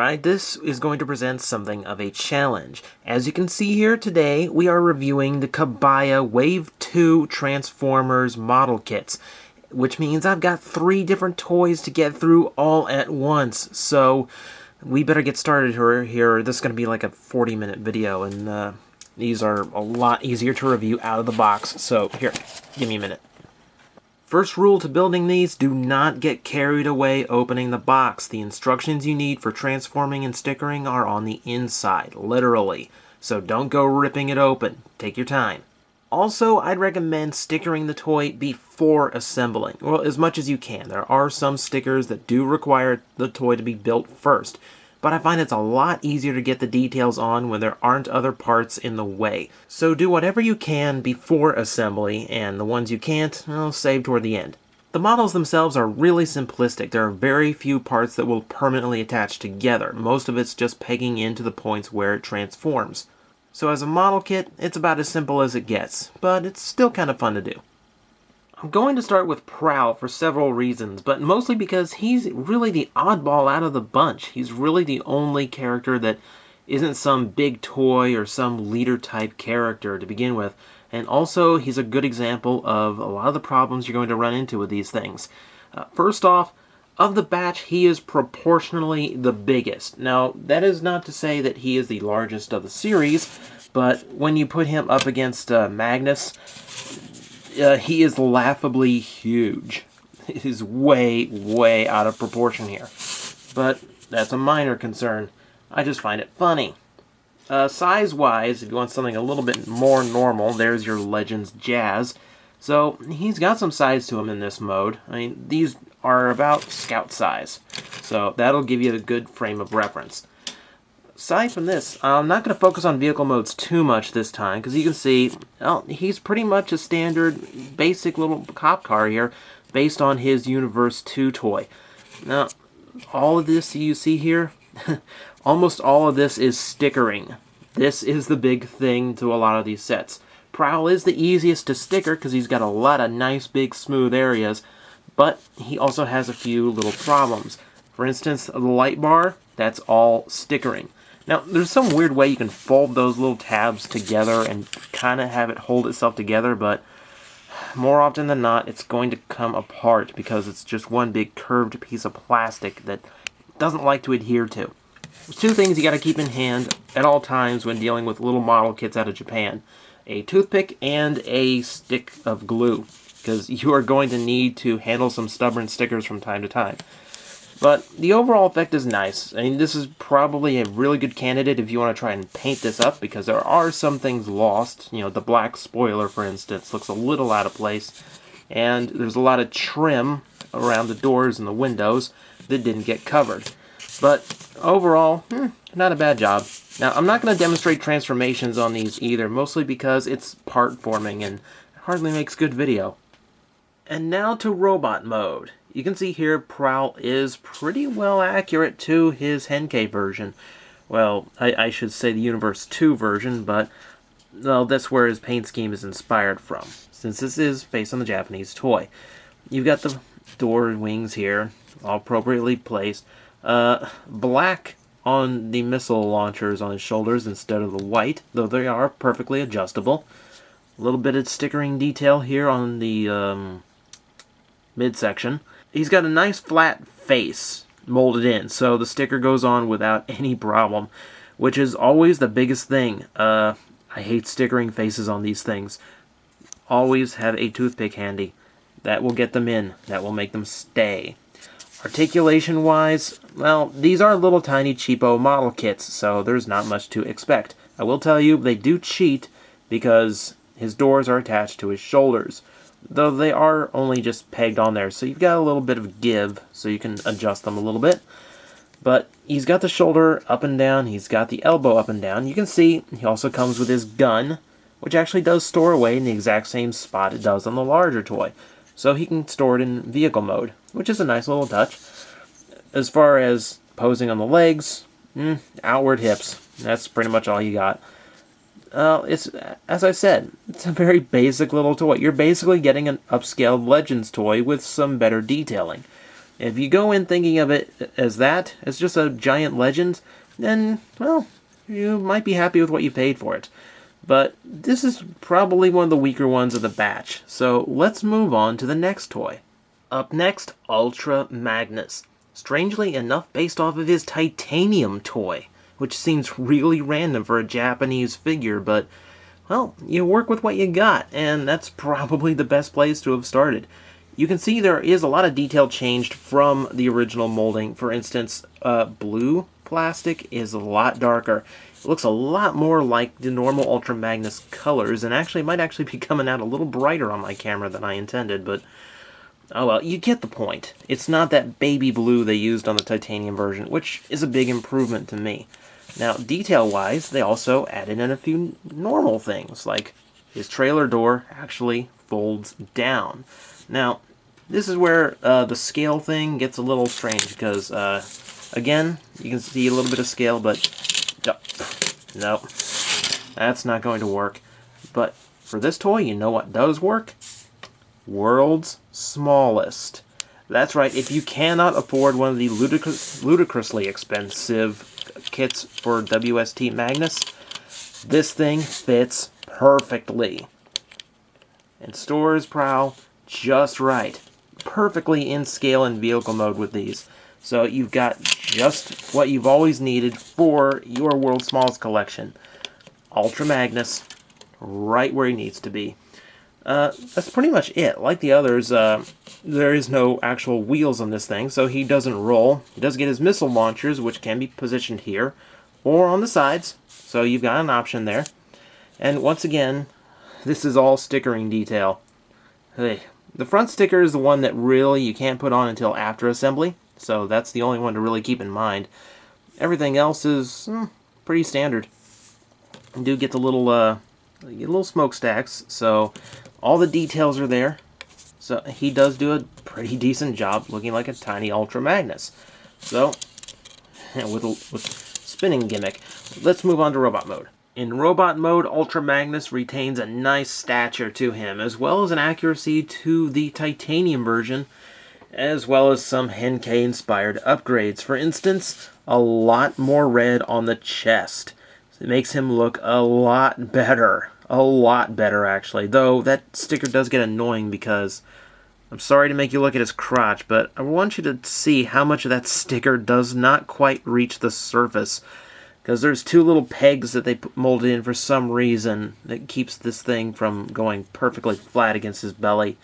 Alright, this is going to present something of a challenge. As you can see here today, we are reviewing the Kabaya Wave 2 Transformers model kits, which means I've got 3 different toys to get through all at once. So, we better get started here. This is going to be like a 40-minute video, and these are a lot easier to review out of the box. So, here, give me a minute. First rule to building these, do not get carried away opening the box. The instructions you need for transforming and stickering are on the inside, literally. So don't go ripping it open. Take your time. Also, I'd recommend stickering the toy before assembling. Well, as much as you can. There are some stickers that do require the toy to be built first. But I find it's a lot easier to get the details on when there aren't other parts in the way. So do whatever you can before assembly, and the ones you can't, well, save toward the end. The models themselves are really simplistic. There are very few parts that will permanently attach together. Most of it's just pegging into the points where it transforms. So as a model kit, it's about as simple as it gets, but it's still kind of fun to do. I'm going to start with Prowl for several reasons, but mostly because he's really the oddball out of the bunch. He's really the only character that isn't some big toy or some leader-type character to begin with, and also he's a good example of a lot of the problems you're going to run into with these things. First off, of the batch, he is proportionally the biggest. Now, that is not to say that he is the largest of the series, but when you put him up against Magnus, he is laughably huge. It is way, way out of proportion here. But that's a minor concern. I just find it funny. Size-wise, if you want something a little bit more normal, there's your Legends Jazz. So, he's got some size to him in this mode. I mean, these are about Scout size. So, that'll give you a good frame of reference. Aside from this, I'm not going to focus on vehicle modes too much this time, because you can see, well, he's pretty much a standard, basic little cop car here, based on his Universe 2 toy. Now, all of this you see here, almost all of this is stickering. This is the big thing to a lot of these sets. Prowl is the easiest to sticker, because he's got a lot of nice, big, smooth areas, but he also has a few little problems. For instance, the light bar, that's all stickering. Now, there's some weird way you can fold those little tabs together and kind of have it hold itself together, but more often than not, it's going to come apart because it's just one big curved piece of plastic that doesn't like to adhere to. There's 2 things you got to keep in hand at all times when dealing with little model kits out of Japan. A toothpick and a stick of glue, because you are going to need to handle some stubborn stickers from time to time. But the overall effect is nice. I mean, this is probably a really good candidate if you want to try and paint this up, because there are some things lost. You know, the black spoiler, for instance, looks a little out of place. And there's a lot of trim around the doors and the windows that didn't get covered. But overall, not a bad job. Now, I'm not going to demonstrate transformations on these either, mostly because it's part forming and hardly makes good video. And now to robot mode. You can see here Prowl is pretty well accurate to his Henkei version. Well, I should say the Universe 2 version, but well, that's where his paint scheme is inspired from, since this is based on the Japanese toy. You've got the door wings here, all appropriately placed. Black on the missile launchers on his shoulders instead of the white, though they are perfectly adjustable. A little bit of stickering detail here on the midsection. He's got a nice flat face molded in, so the sticker goes on without any problem, which is always the biggest thing. I hate stickering faces on these things. Always have a toothpick handy. That will get them in. That will make them stay. Articulation-wise, well, these are little tiny cheapo model kits, so there's not much to expect. I will tell you, they do cheat because his doors are attached to his shoulders, though they are only just pegged on there, so you've got a little bit of give, so you can adjust them a little bit. But he's got the shoulder up and down, he's got the elbow up and down. You can see he also comes with his gun, which actually does store away in the exact same spot it does on the larger toy. So he can store it in vehicle mode, which is a nice little touch. As far as posing on the legs, outward hips, that's pretty much all you got. It's, as I said, it's a very basic little toy. You're basically getting an upscaled Legends toy with some better detailing. If you go in thinking of it as that, as just a giant legend, then, well, you might be happy with what you paid for it. But this is probably one of the weaker ones of the batch, so let's move on to the next toy. Up next, Ultra Magnus. Strangely enough, based off of his titanium toy, which seems really random for a Japanese figure, but, well, you work with what you got, and that's probably the best place to have started. You can see there is a lot of detail changed from the original molding. For instance, blue plastic is a lot darker. It looks a lot more like the normal Ultra Magnus colors, and actually might actually be coming out a little brighter on my camera than I intended, but oh well, you get the point. It's not that baby blue they used on the titanium version, which is a big improvement to me. Now, detail-wise, they also added in a few normal things, like his trailer door actually folds down. Now, this is where the scale thing gets a little strange, because, again, you can see a little bit of scale, but no, that's not going to work. But for this toy, you know what does work? World's smallest. That's right, if you cannot afford one of the ludicrously expensive kits for WST Magnus, this thing fits perfectly. And stores Prowl just right. Perfectly in scale and vehicle mode with these. So you've got just what you've always needed for your World's Smallest collection. Ultra Magnus, right where he needs to be. That's pretty much it. Like the others, there is no actual wheels on this thing, so he doesn't roll. He does get his missile launchers, which can be positioned here, or on the sides, so you've got an option there. And once again, this is all stickering detail. Hey, the front sticker is the one that really you can't put on until after assembly, so that's the only one to really keep in mind. Everything else is pretty standard. You do get the little smokestacks, so all the details are there. So he does do a pretty decent job looking like a tiny Ultra Magnus. So, with spinning gimmick, let's move on to robot mode. In robot mode, Ultra Magnus retains a nice stature to him, as well as an accuracy to the titanium version, as well as some Henkei-inspired upgrades. For instance, a lot more red on the chest. It makes him look a lot better. A lot better, actually. Though, that sticker does get annoying because I'm sorry to make you look at his crotch, but I want you to see how much of that sticker does not quite reach the surface. Because there's two little pegs that they molded in for some reason that keeps this thing from going perfectly flat against his belly.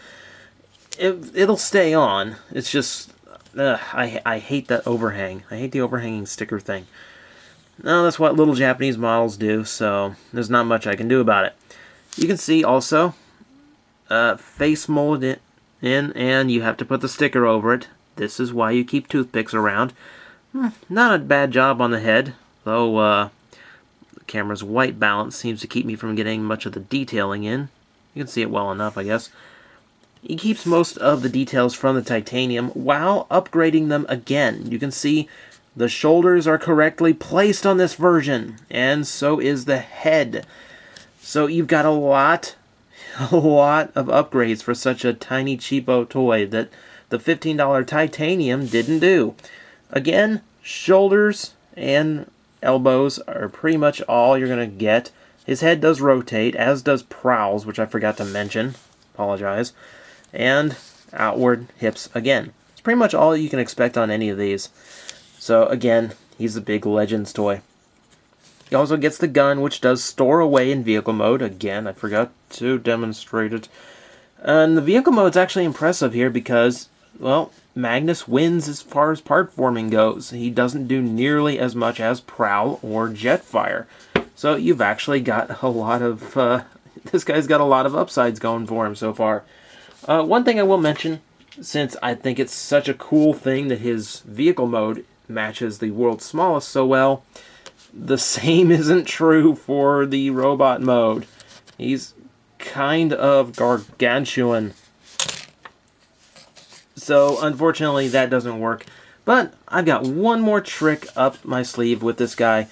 It'll stay on. It's just, I hate that overhang. I hate the overhanging sticker thing. No, that's what little Japanese models do, so there's not much I can do about it. You can see also, face molded in, and you have to put the sticker over it. This is why you keep toothpicks around. Not a bad job on the head, though the camera's white balance seems to keep me from getting much of the detailing in. You can see it well enough, I guess. He keeps most of the details from the titanium while upgrading them again. You can see the shoulders are correctly placed on this version, and so is the head. So you've got a lot of upgrades for such a tiny cheapo toy that the $15 titanium didn't do. Again, shoulders and elbows are pretty much all you're going to get. His head does rotate, as does Prowl's, which I forgot to mention. Apologize. And outward hips again. It's pretty much all you can expect on any of these. So again, he's a big Legends toy. He also gets the gun, which does store away in vehicle mode. Again, I forgot to demonstrate it. And the vehicle mode's actually impressive here because, well, Magnus wins as far as part forming goes. He doesn't do nearly as much as Prowl or Jetfire. So you've actually got a lot of, this guy's got a lot of upsides going for him so far. One thing I will mention, since I think it's such a cool thing that his vehicle mode matches the World's Smallest so well, the same isn't true for the robot mode. He's kind of gargantuan. So, unfortunately, that doesn't work. But I've got one more trick up my sleeve with this guy.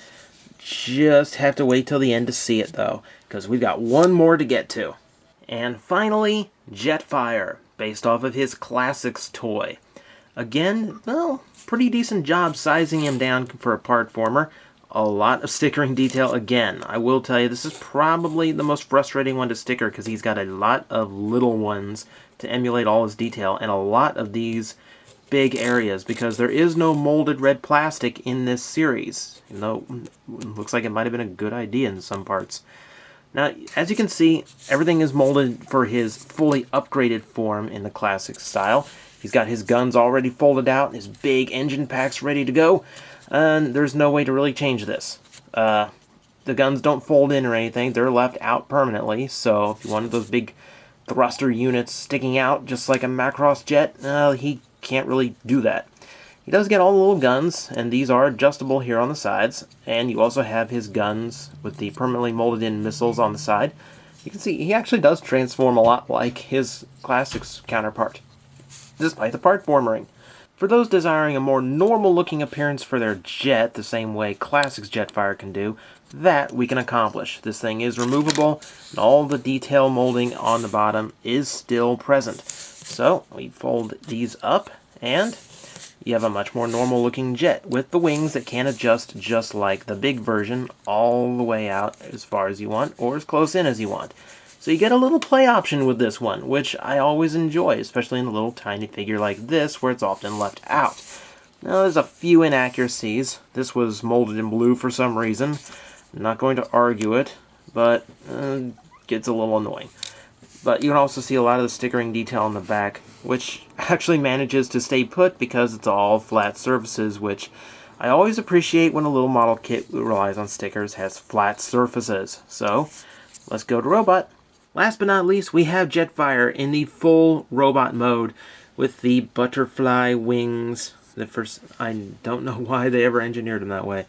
Just have to wait till the end to see it, though, because we've got one more to get to. And finally, Jetfire, based off of his Classics toy. Again, well, pretty decent job sizing him down for a part former. A lot of stickering detail again. I will tell you, this is probably the most frustrating one to sticker because he's got a lot of little ones to emulate all his detail and a lot of these big areas because there is no molded red plastic in this series. Even though it looks like it might have been a good idea in some parts. Now, as you can see, everything is molded for his fully upgraded form in the classic style. He's got his guns already folded out, his big engine packs ready to go, and there's no way to really change this. The guns don't fold in or anything, they're left out permanently, so if you wanted those big thruster units sticking out just like a Macross jet, he can't really do that. He does get all the little guns, and these are adjustable here on the sides, and you also have his guns with the permanently molded in missiles on the side. You can see he actually does transform a lot like his Classics counterpart, despite the part formering. For those desiring a more normal looking appearance for their jet, the same way Classics Jetfire can do, that we can accomplish. This thing is removable, and all the detail molding on the bottom is still present. So, we fold these up, and you have a much more normal looking jet with the wings that can adjust just like the big version all the way out as far as you want or as close in as you want. So you get a little play option with this one, which I always enjoy, especially in a little tiny figure like this where it's often left out. Now there's a few inaccuracies. This was molded in blue for some reason. I'm not going to argue it, but it gets a little annoying. But you can also see a lot of the stickering detail on the back, which actually manages to stay put because it's all flat surfaces, which I always appreciate when a little model kit that relies on stickers has flat surfaces. So, let's go to robot. Last but not least, we have Jetfire in the full robot mode with the butterfly wings. I don't know why they ever engineered him that way.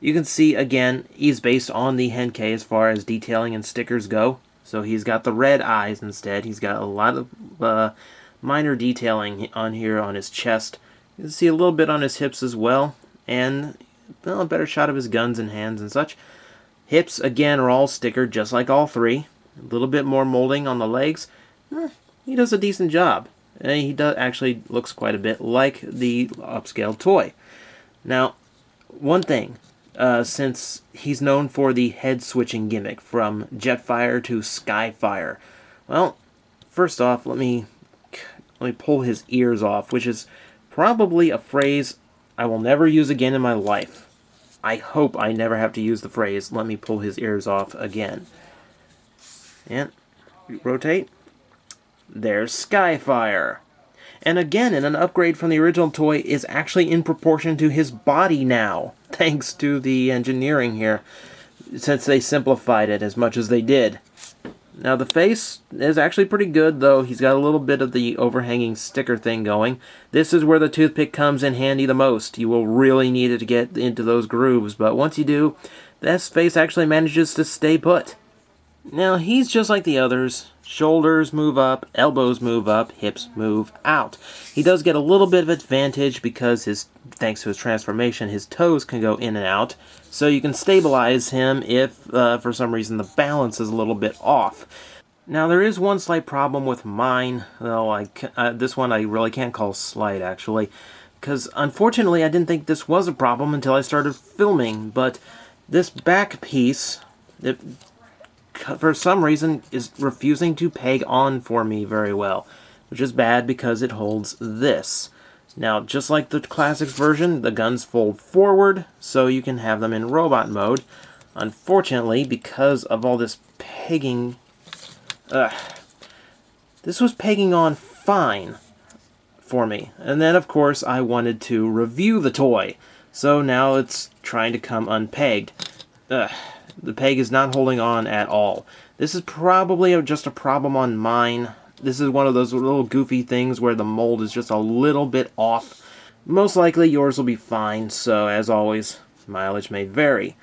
You can see, again, he's based on the Henkei as far as detailing and stickers go. So he's got the red eyes instead. He's got a lot of minor detailing on here on his chest. You can see a little bit on his hips as well. And well, a better shot of his guns and hands and such. Hips, again, are all stickered just like all three. A little bit more molding on the legs. He does a decent job. And he actually looks quite a bit like the upscale toy. Now, one thing. Since he's known for the head-switching gimmick from Jetfire to Skyfire. Well, first off, let me pull his ears off, which is probably a phrase I will never use again in my life. I hope I never have to use the phrase, let me pull his ears off again. And rotate. There's Skyfire. And again, an upgrade from the original toy is actually in proportion to his body now, thanks to the engineering here, since they simplified it as much as they did. Now the face is actually pretty good, though he's got a little bit of the overhanging sticker thing going. This is where the toothpick comes in handy the most. You will really need it to get into those grooves, but once you do, this face actually manages to stay put. Now he's just like the others. Shoulders move up, elbows move up, hips move out. He does get a little bit of advantage because thanks to his transformation, his toes can go in and out. So you can stabilize him if, for some reason, the balance is a little bit off. Now there is one slight problem with mine, though this one I really can't call slight, actually. Because unfortunately I didn't think this was a problem until I started filming, but this back piece, for some reason, is refusing to peg on for me very well, which is bad because it holds this. Now, just like the Classics version, the guns fold forward, so you can have them in robot mode. Unfortunately, because of all this pegging, this was pegging on fine for me. And then, of course, I wanted to review the toy, so now it's trying to come unpegged. The peg is not holding on at all. This is probably just a problem on mine. This is one of those little goofy things where the mold is just a little bit off. Most likely yours will be fine, so as always, mileage may vary.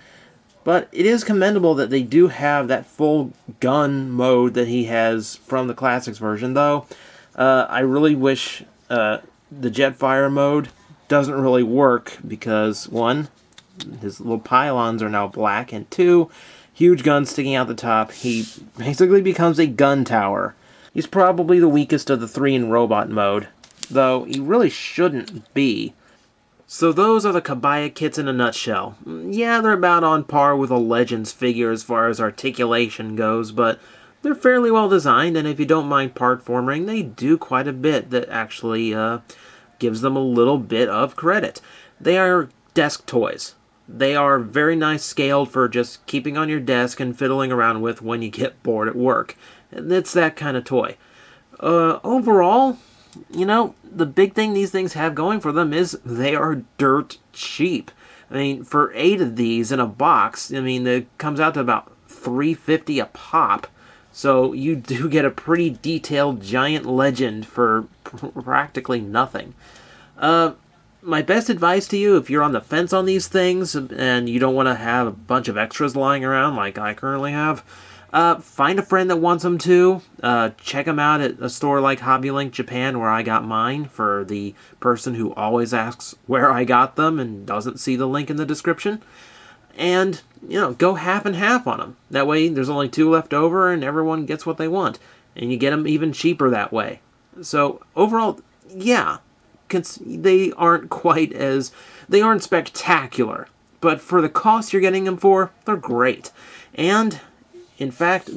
But it is commendable that they do have that full gun mode that he has from the Classics version, though I really wish the Jetfire mode doesn't really work because, one, his little pylons are now black, and two, huge guns sticking out the top. He basically becomes a gun tower. He's probably the weakest of the three in robot mode. though he really shouldn't be. So those are the Kabaya kits in a nutshell. Yeah, they're about on par with a Legends figure as far as articulation goes, but they're fairly well designed, and if you don't mind part forming, they do quite a bit that actually gives them a little bit of credit. They are desk toys. They are very nice scaled for just keeping on your desk and fiddling around with when you get bored at work. It's that kind of toy. Overall, you know, the big thing these things have going for them is they are dirt cheap. I mean, for 8 of these in a box, I mean, it comes out to about $3.50 a pop. So you do get a pretty detailed giant legend for practically nothing. My best advice to you, if you're on the fence on these things and you don't want to have a bunch of extras lying around like I currently have, find a friend that wants them too. Check them out at a store like HobbyLink Japan, where I got mine, for the person who always asks where I got them and doesn't see the link in the description. And, you know, go half and half on them. That way there's only 2 left over and everyone gets what they want. And you get them even cheaper that way. So, overall, yeah, they aren't spectacular. But for the cost you're getting them for, they're great. And, in fact,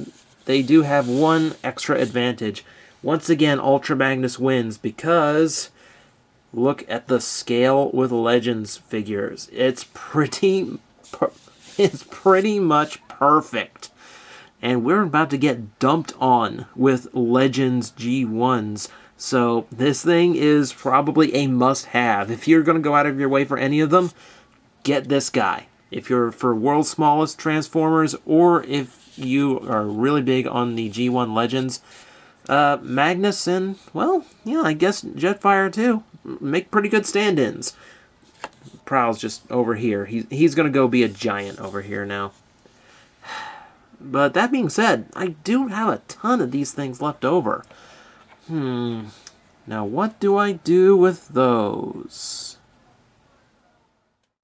they do have one extra advantage. Once again, Ultra Magnus wins because look at the scale with Legends figures. It's pretty much perfect. And we're about to get dumped on with Legends G1s. So this thing is probably a must-have. If you're going to go out of your way for any of them, get this guy. If you're for World's Smallest Transformers, or if you are really big on the G1 Legends, Magnus and, well, yeah, I guess Jetfire too, make pretty good stand-ins. Prowl's just over here. He's going to go be a giant over here now. But that being said, I do have a ton of these things left over. Now what do I do with those?